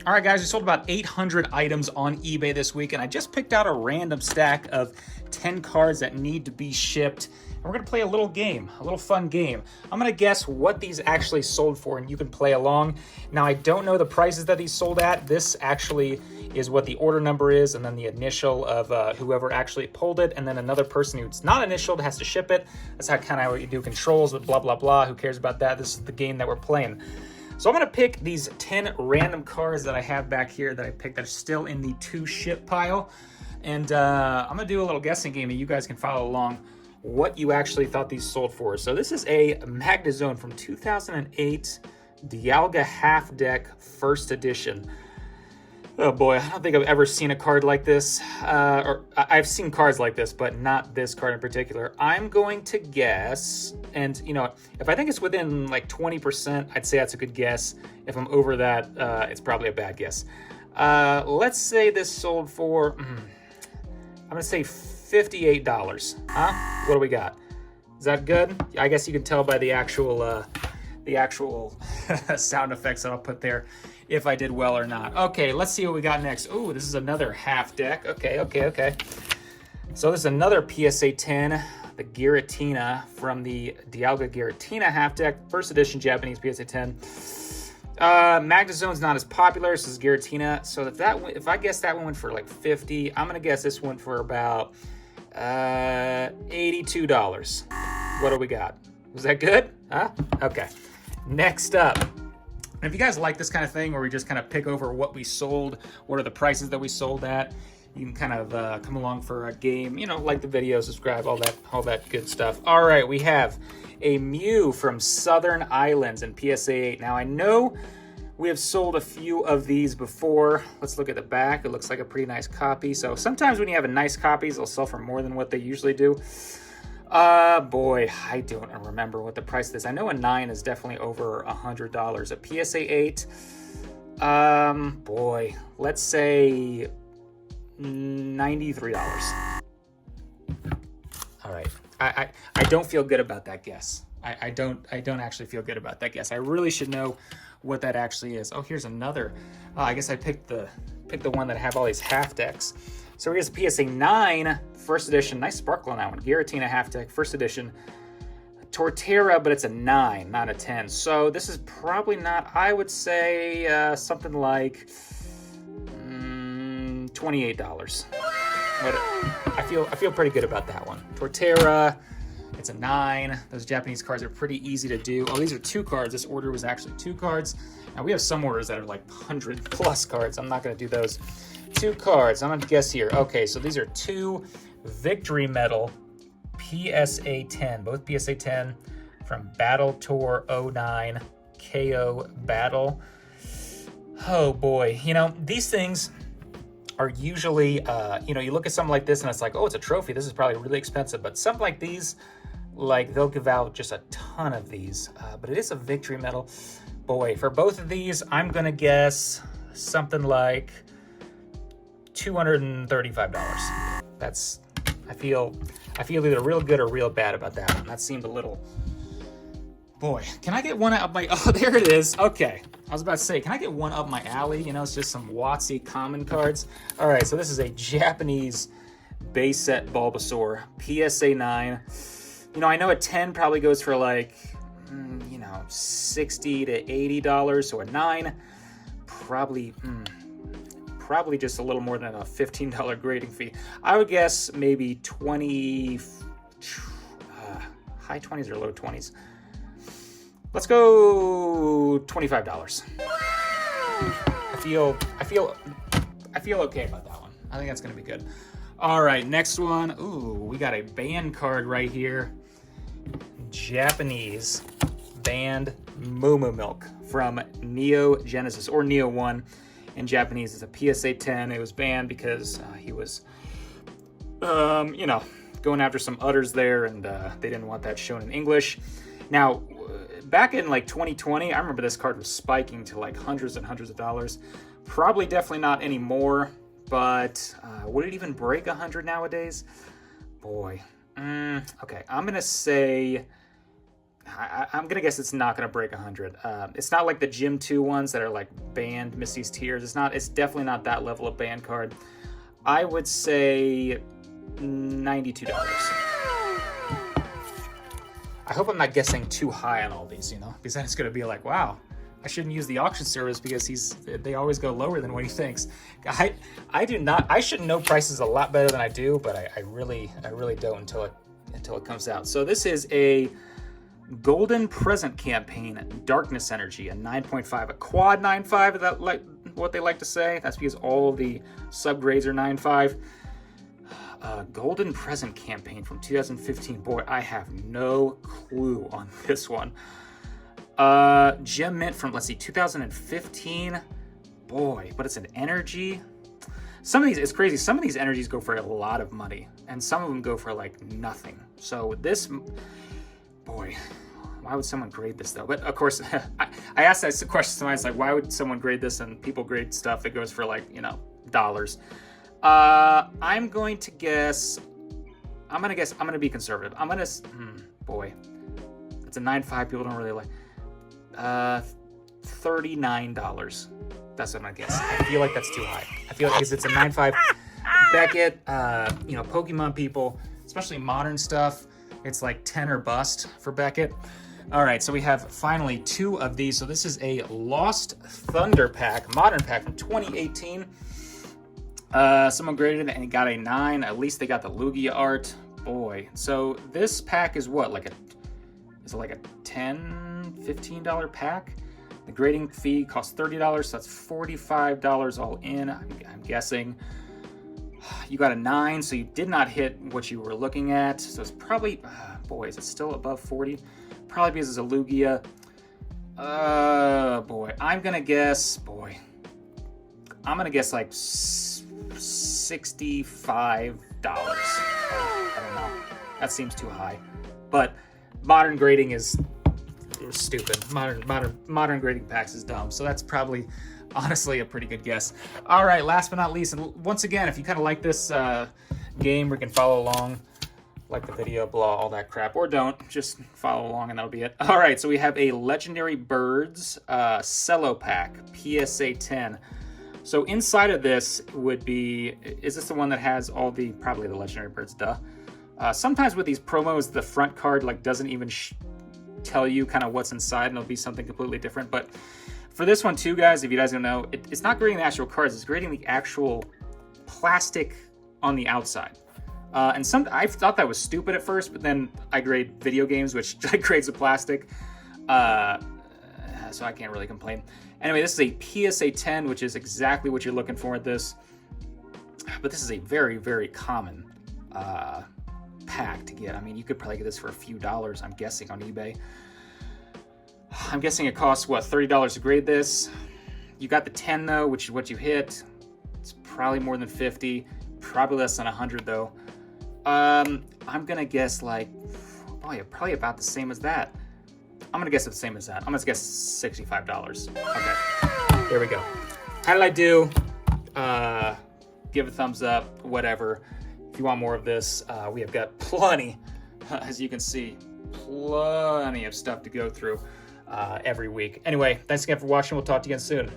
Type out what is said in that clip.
All right, guys, we sold about 800 items on eBay this week, and I just picked out a random stack of 10 cards that need to be shipped. And we're going to play a little game, a little fun game. I'm going to guess what these actually sold for, and you can play along. Now, I don't know the prices that these sold at. This actually is what the order number is, and then the initial of whoever actually pulled it, and then another person who's not initialed has to ship it. That's how kind of what you do controls with blah, blah, blah. Who cares about that? This is the game that we're playing. So I'm going to pick these 10 random cards that I have back here that I picked that are still in the to ship pile. And I'm going to do a little guessing game, and you guys can follow along what you actually thought these sold for. So this is a Magnezone from 2008 Dialga Half Deck First Edition. Oh boy, I don't think I've ever seen a card like this. Or I've seen cards like this, but not this card in particular. I'm going to guess, and you know, if I think it's within like 20%, I'd say that's a good guess. If I'm over that, it's probably a bad guess. Let's say this sold for, I'm gonna say $58. Huh? What do we got? Is that good? I guess you can tell by the actual sound effects that I'll put there if I did well or not. Okay, let's see what we got next. Oh, this is another half deck. Okay. So this is another PSA 10, the Giratina from the Dialga Giratina half deck, first edition Japanese PSA 10. Magnezone's not as popular. This is Giratina. So if I guess that one went for like 50, I'm gonna guess this one for about $82. What do we got? Was that good? Huh? Okay. Next up. And if you guys like this kind of thing where we just kind of pick over what we sold, what are the prices that we sold at, you can kind of come along for a game, you know, like the video, subscribe, all that good stuff. All right, we have a Mew from Southern Islands in PSA 8. Now, I know we have sold a few of these before. Let's look at the back. It looks like a pretty nice copy. So sometimes when you have a nice copies, they'll sell for more than what they usually do. Boy, I don't remember what the price is. I know a 9 is definitely over $100. A PSA 8, boy, let's say $93. All right, I don't feel good about that guess. I don't actually feel good about that guess. I really should know what that actually is. Oh, here's another. I guess I picked the one that have all these half decks. So here's a PSA 9, first edition. Nice sparkle on that one. Giratina half deck, first edition. Torterra, but it's a 9, not a 10. So this is probably not, I would say something like $28. But I feel pretty good about that one. Torterra, it's a 9. Those Japanese cards are pretty easy to do. Oh, these are 2 cards. This order was actually 2 cards. Now we have some orders that are like 100 plus cards. I'm not going to do those. 2 cards. I'm going to guess here. Okay, so these are 2 Victory Medal PSA 10. Both PSA 10 from Battle Tour 09 KO Battle. Oh boy. You know, these things are usually, you know, you look at something like this and it's like, oh, it's a trophy. This is probably really expensive. But something like these, like they'll give out just a ton of these. But it is a Victory Medal. Boy, for both of these, I'm going to guess something like $235. That's, I feel either real good or real bad about that one. That seemed a little, boy, can I get one up my, oh, there it is. Okay, I was about to say, can I get one up my alley? You know, it's just some WotC common cards. All right, so this is a Japanese base set Bulbasaur, PSA 9. You know, I know a 10 probably goes for like, you know, $60 to $80, so a 9, probably just a little more than a $15 grading fee. I would guess maybe 20, high 20s or low 20s. Let's go $25. I feel okay about that one. I think that's gonna be good. All right, next one. Ooh, we got a band card right here. Japanese banned Momo Milk from Neo Genesis, or Neo 1. In Japanese, it's a PSA 10. It was banned because he was, you know, going after some udders there, and they didn't want that shown in English. Now, back in like 2020, I remember this card was spiking to like hundreds and hundreds of dollars. Probably definitely not anymore, but would it even break 100 nowadays? Boy. Okay, I'm going to say I'm gonna guess it's not gonna break 100. It's not like the Gym 2 ones that are like banned, miss these tiers. It's definitely not that level of banned card. I would say $92. I hope I'm not guessing too high on all these, you know, because then it's gonna be like, wow, I shouldn't use the auction service because they always go lower than what he thinks. I do not. I should know prices a lot better than I do, but I really don't until it comes out. So this is a Golden Present Campaign, Darkness Energy, a 9.5, a quad 9.5. Is that like what they like to say? That's because all the subgrades are 9.5. Golden Present Campaign from 2015. Boy, I have no clue on this one. Gem Mint from, let's see, 2015. Boy, but it's an energy. Some of these, it's crazy. Some of these energies go for a lot of money, and some of them go for like nothing. So this, boy, why would someone grade this though? But of course, I asked that question to somebody. It's like, why would someone grade this? And people grade stuff that goes for like, you know, dollars. I'm going to be conservative. Boy, it's a 9.5. People don't really like. $39. That's what I'm gonna guess. I feel like that's too high. I feel like because it's a 9.5. Beckett, you know, Pokemon people, especially modern stuff, it's like 10 or bust for Beckett. All right, so we have finally 2 of these. So this is a Lost Thunder pack, modern pack from 2018. Someone graded it and it got a 9. At least they got the Lugia art. Boy, so this pack is what, like is it like a $10, $15 pack? The grading fee costs $30, so that's $45 all in. I'm guessing. You got a 9, so you did not hit what you were looking at. So it's probably, boy, is it still above 40? Probably because it's a Lugia. Boy, I'm gonna guess like $65. I don't know. That seems too high, but modern grading is stupid. Modern grading packs is dumb. So that's probably, honestly, a pretty good guess. All right, last but not least, and once again, if you kind of like this game, we can follow along, like the video, blah, all that crap, or don't, just follow along and that'll be it. All right, so we have a Legendary Birds Cello pack, PSA 10. So inside of this would be, is this the one that has all the, probably the Legendary Birds, duh. Sometimes with these promos, the front card like doesn't even tell you kind of what's inside, and it'll be something completely different. But for this one too, guys, if you guys don't know, it's not grading the actual cards, it's grading the actual plastic on the outside. And I thought that was stupid at first, but then I grade video games, which grades the plastic. So I can't really complain. Anyway, this is a PSA 10, which is exactly what you're looking for at this. But this is a very, very common pack to get. I mean, you could probably get this for a few dollars, I'm guessing, on eBay. I'm guessing it costs, what, $30 to grade this? You got the 10, though, which is what you hit. It's probably more than 50. Probably less than 100, though. I'm going to guess, like, boy, probably about the same as that. I'm going to guess it's the same as that. I'm going to guess $65. Okay, there we go. How did I do? Give a thumbs up, whatever. If you want more of this, we have got plenty, as you can see, plenty of stuff to go through every week. Anyway, thanks again for watching. We'll talk to you again soon.